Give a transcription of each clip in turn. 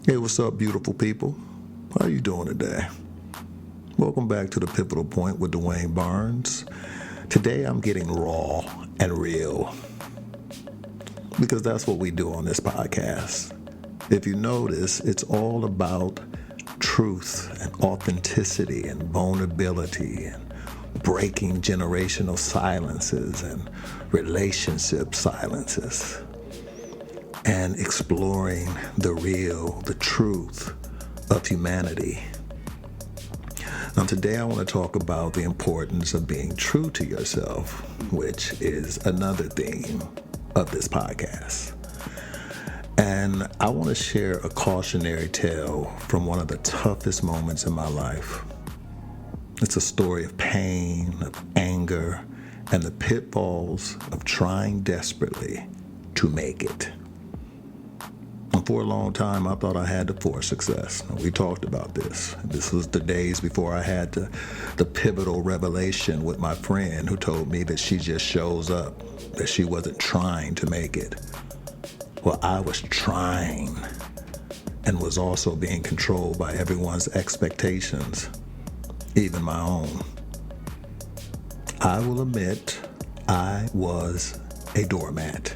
Hey, what's up, beautiful people? How you doing today? Welcome back to The Pivotal Point with Dwayne Barnes. Today I'm getting raw and real because that's what we do on this podcast. If you notice, it's all about truth and authenticity and vulnerability and breaking generational silences and relationship silences and exploring the real, the truth of humanity. Now today I want to talk about the importance of being true to yourself, which is another theme of this podcast. And I want to share a cautionary tale from one of the toughest moments in my life. It's a story of pain, of anger, and the pitfalls of trying desperately to make it. And for a long time, I thought I had to force success. We talked about this. This was the days before I had the pivotal revelation with my friend who told me that she just shows up, that she wasn't trying to make it. Well, I was trying and was also being controlled by everyone's expectations, even my own. I will admit I was a doormat,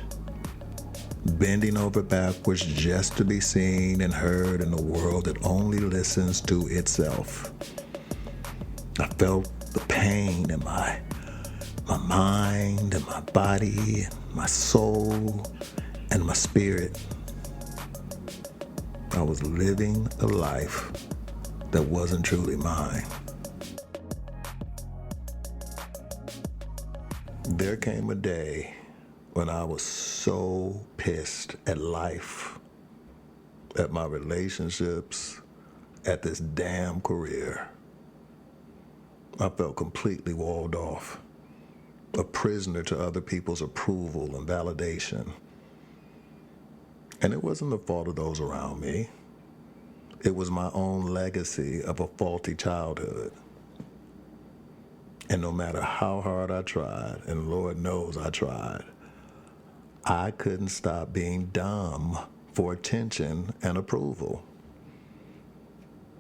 bending over backwards just to be seen and heard in a world that only listens to itself. I felt the pain in my mind and my body and my soul and my spirit. I was living a life that wasn't truly mine. There came a day when I was so pissed at life, at my relationships, at this damn career. I felt completely walled off, a prisoner to other people's approval and validation. And it wasn't the fault of those around me. It was my own legacy of a faulty childhood. And no matter how hard I tried, and Lord knows I tried, I couldn't stop being dumb for attention and approval.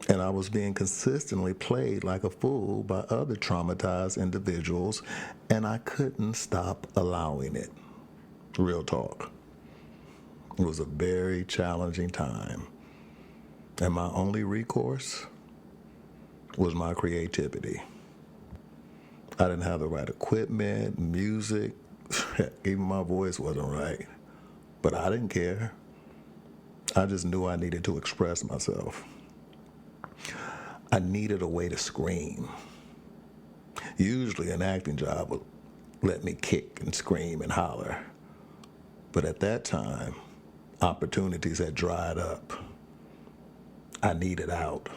And I was being consistently played like a fool by other traumatized individuals, and I couldn't stop allowing it. Real talk. It was a very challenging time. And my only recourse was my creativity. I didn't have the right equipment, music, even my voice wasn't right. But I didn't care. I just knew I needed to express myself. I needed a way to scream. Usually an acting job would let me kick and scream and holler. But at that time, opportunities had dried up. I needed out.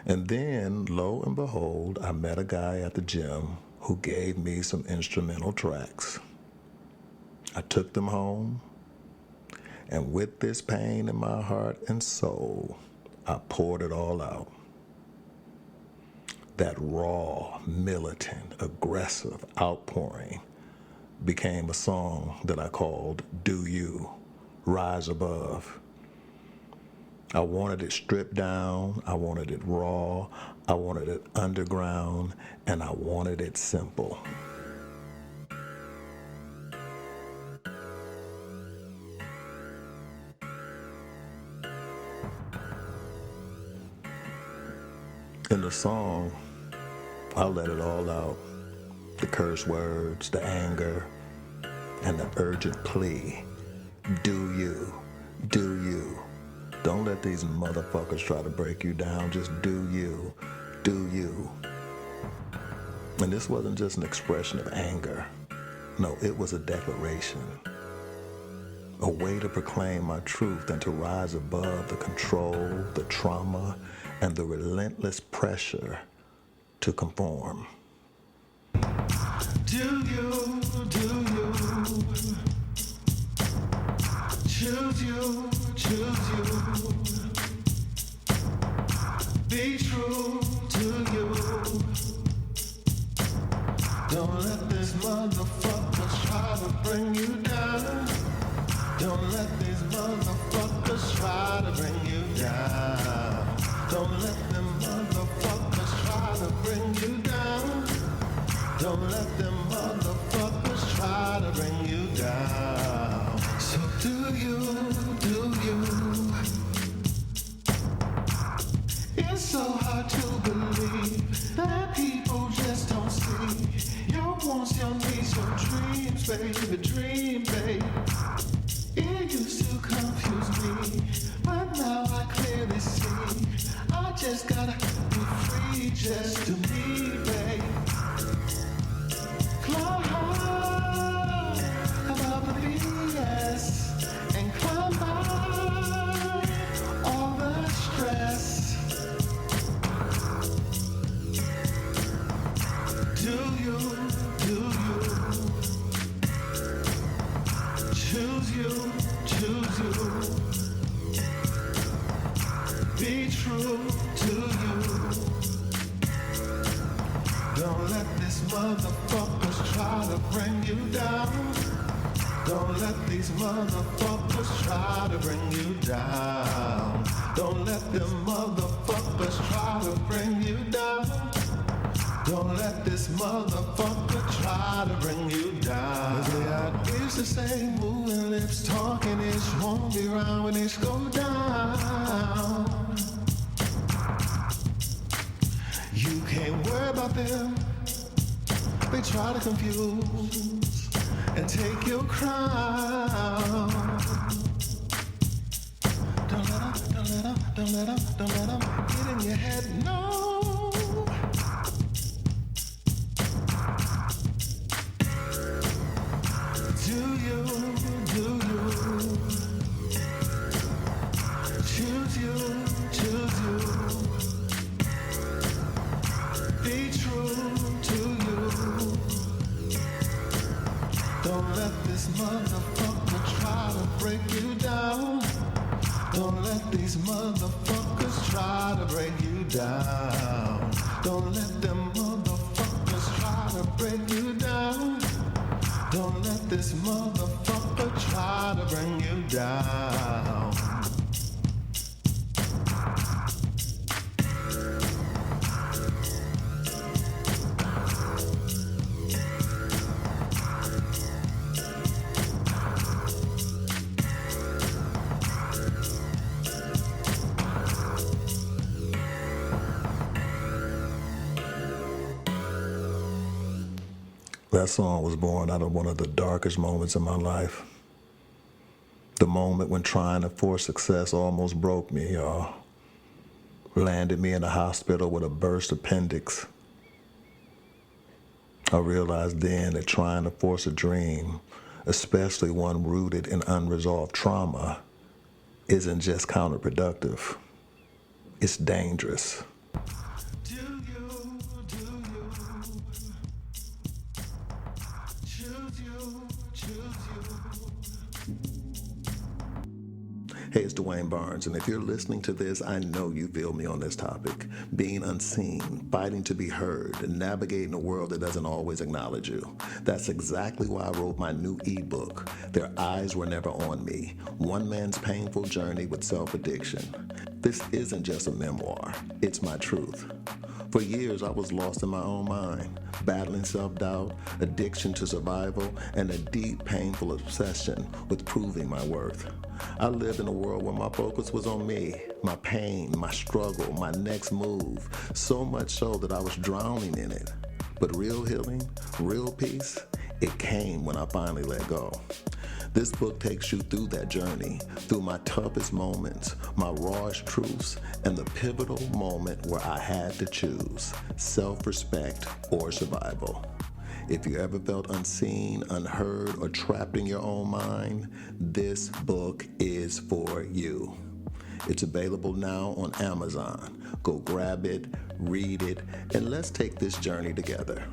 And then, lo and behold, I met a guy at the gym who gave me some instrumental tracks. I took them home, and with this pain in my heart and soul, I poured it all out. That raw, militant, aggressive outpouring became a song that I called Do You, Rise Above. I wanted it stripped down, I wanted it raw, I wanted it underground, and I wanted it simple. In the song, I let it all out. The curse words, the anger, and the urgent plea. Do you, do you. Don't let these motherfuckers try to break you down. Just do you, do you. And this wasn't just an expression of anger. No, it was a declaration. A way to proclaim my truth and to rise above the control, the trauma, and the relentless pressure to conform. Do you, choose you, be true to you. Don't let this motherfucker try to bring you down. Don't let these motherfuckers try to bring you down. Don't let them motherfuckers try to bring you down. Don't let them motherfuckers try to bring you down. So do you? It's so hard to believe that people just don't see your wants, your needs, your dreams, baby, dream, baby. It used to confuse me, but now I clearly see. I just gotta be free just to be, babe. Climb high above the BS and climb by all the stress. Do you choose you, be true to you. Don't let these motherfuckers try to bring you down. Don't let these motherfuckers try to bring you down. Don't let them motherfuckers try to bring you down. Don't let this motherfucker try to bring you down. They used to say moving lips, talking ish, won't be around when it go down. You can't worry about them. They try to confuse and take your crown. Don't let them get in your head, no. Do you choose you, be true to you. Don't let this motherfucker try to break you down. Don't let these motherfuckers try to break you down. Don't let them motherfuckers try to break you down. Don't let this motherfucker try to bring you down. That song was born out of one of the darkest moments in my life. The moment when trying to force success almost broke me, y'all. Landed me in the hospital with a burst appendix. I realized then that trying to force a dream, especially one rooted in unresolved trauma, isn't just counterproductive. It's dangerous. Do you choose you? Hey, it's Dwayne Barnes, and if you're listening to this, I know you feel me on this topic. Being unseen, fighting to be heard, and navigating a world that doesn't always acknowledge you. That's exactly why I wrote my new ebook, Their Eyes Were Never on Me, One Man's Painful Journey with Self-Addiction. This isn't just a memoir, it's my truth. For years, I was lost in my own mind, battling self-doubt, addiction to survival, and a deep, painful obsession with proving my worth. I lived in a world where my focus was on me, my pain, my struggle, my next move, so much so that I was drowning in it. But real healing, real peace, it came when I finally let go. This book takes you through that journey, through my toughest moments, my rawest truths, and the pivotal moment where I had to choose self-respect or survival. If you ever felt unseen, unheard, or trapped in your own mind, this book is for you. It's available now on Amazon. Go grab it, read it, and let's take this journey together.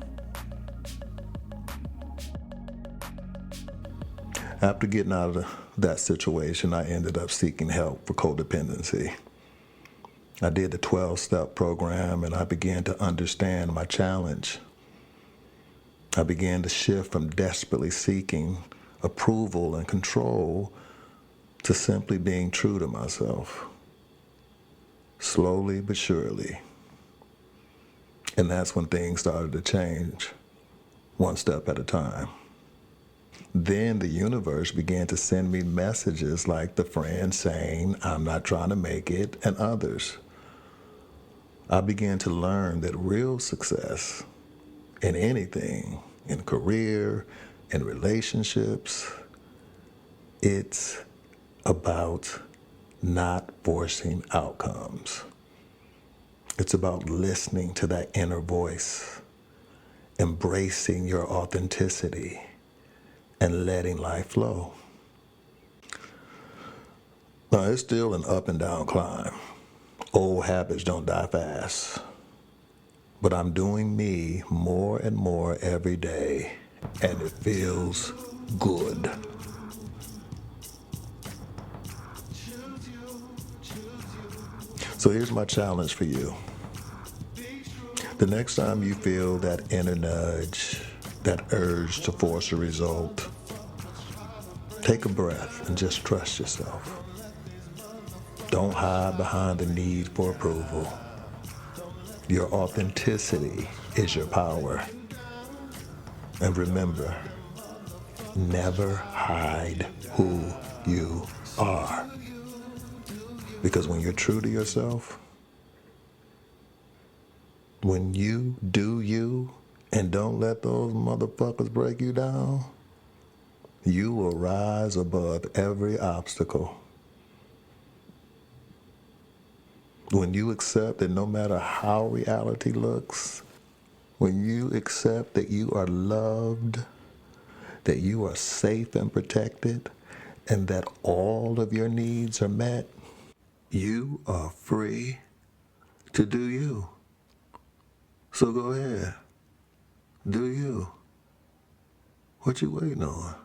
After getting out of that situation, I ended up seeking help for codependency. I did the 12-step program, and I began to understand my challenge. I began to shift from desperately seeking approval and control to simply being true to myself, slowly but surely. And that's when things started to change, one step at a time. Then the universe began to send me messages like the friend saying, I'm not trying to make it, and others. I began to learn that real success in anything, in career, in relationships, it's about not forcing outcomes. It's about listening to that inner voice, embracing your authenticity, and letting life flow. Now, it's still an up and down climb. Old habits don't die fast. But I'm doing me more and more every day, and it feels good. So here's my challenge for you. The next time you feel that inner nudge, that urge to force a result, take a breath and just trust yourself. Don't hide behind the need for approval. Your authenticity is your power. And remember, never hide who you are. Because when you're true to yourself, when you do you and don't let those motherfuckers break you down, you will rise above every obstacle. When you accept that no matter how reality looks, when you accept that you are loved, that you are safe and protected, and that all of your needs are met, you are free to do you. So go ahead. Do you. What you waiting on?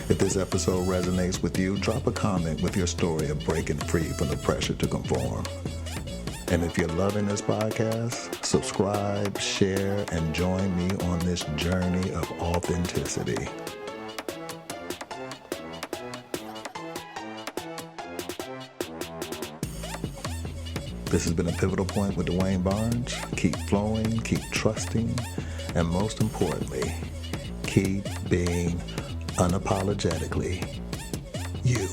If this episode resonates with you, drop a comment with your story of breaking free from the pressure to conform. And if you're loving this podcast, subscribe, share, and join me on this journey of authenticity. This has been a Pivotal Point with Dwayne Barnes. Keep flowing, keep trusting, and most importantly, keep being unapologetically you.